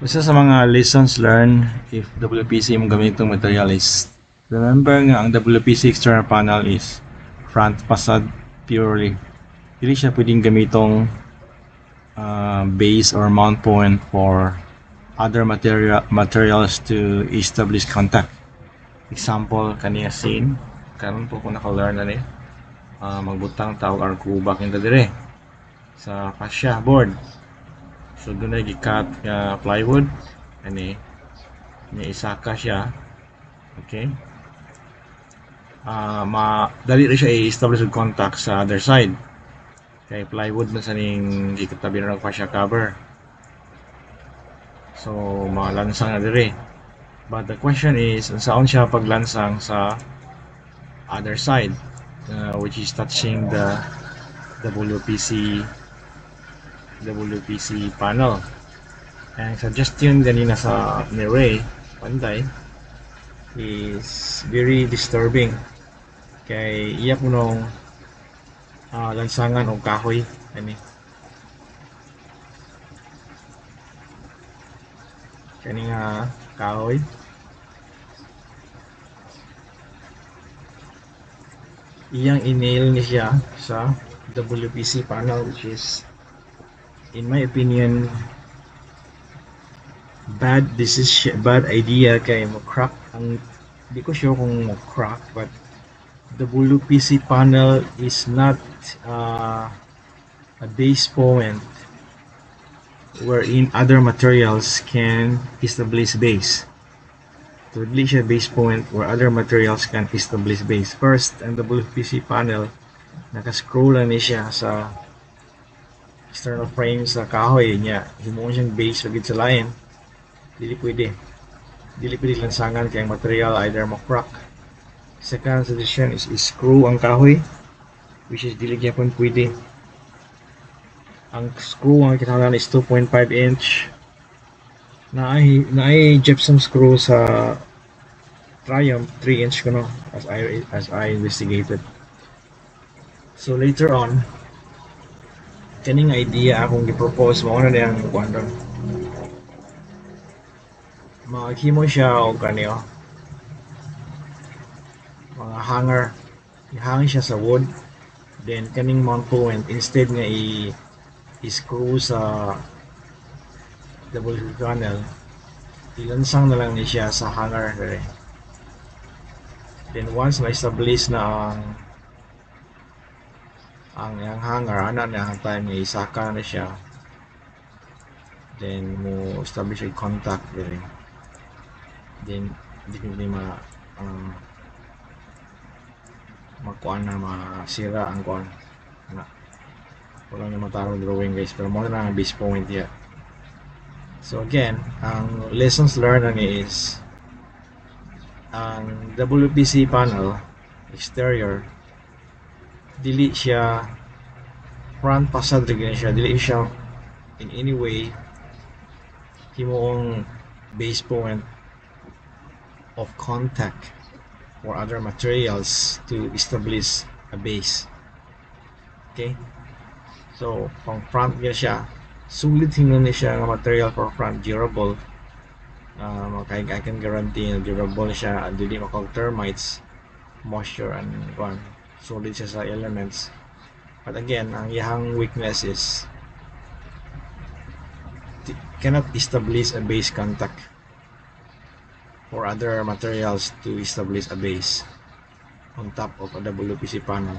Isa sa mga lessons learned if WPC mong gamiitong material is remember nga ang WPC external panel is front facade purely. Hindi siya pwedeng gamitong base or mount point for other materials to establish contact. Example kaniya scene karon po kung naka-learn na ni magbutang tawag or kubak in dire sa fascia board. So doon ay gikat nga plywood ani ni isaka siya. Okay, dali rin siya i-establish yung contact sa other side kay plywood man sa ning gikatabi na ng fascia cover. So malansang na dire, but the question is saan siya paglansang sa other side, which is touching the WPC panel. Ang suggestion ganina sa ni Ray Panday is very disturbing kay iya po nung lansangan o kahoy ani kani nga kahoy iyang inail ni siya sa WPC panel, which is in my opinion bad decision, bad idea kay mo crack ang di ko sure kung mo crack, but the WPC panel is not a base point wherein other materials can establish base. So dili siya base point where other materials can establish base. First, ang WPC panel naka-screw lang ni siya sa external frame sa kahoy niya. Himuon siyang base pagid sa lain. Dili pwede lansangan kay ang material either mo-crack. Second suggestion is screw ang kahoy, which is dili gyapon pwede. Ang screw ang kinahanglan is 2.5 inch. Naay gypsum screw sa Triumph 3 inch kuno as I investigated. So later on, kaning idea akong gi-propose mo na diyang kuan maghimo siya og kaniyo mga hanger, ihang siya sa wood, then kaning mount point instead nga i-screw sa double panel, ilansang na lang ni siya sa hanger dire. Then once ma-establish na ang hanger ana na ang time nga isaka na siya, then mo establish a contact dire. Then hindi magkuan na masira ang kuan na wala na matarong drawing guys, pero mo na ang base point ya. So again, ang lessons learned ani is ang WPC panel exterior dili siya front facade rin siya, dili siya in any way himuong base point of contact or other materials to establish a base. Okay, so pang front niya siya, sulit tingnan niya siya ng material for front, durable. I can guarantee na durable siya and dili makag termites, moisture and kuan, solid siya sa elements. But again, ang iyang weakness is cannot establish a base contact or other materials to establish a base on top of a WPC panel.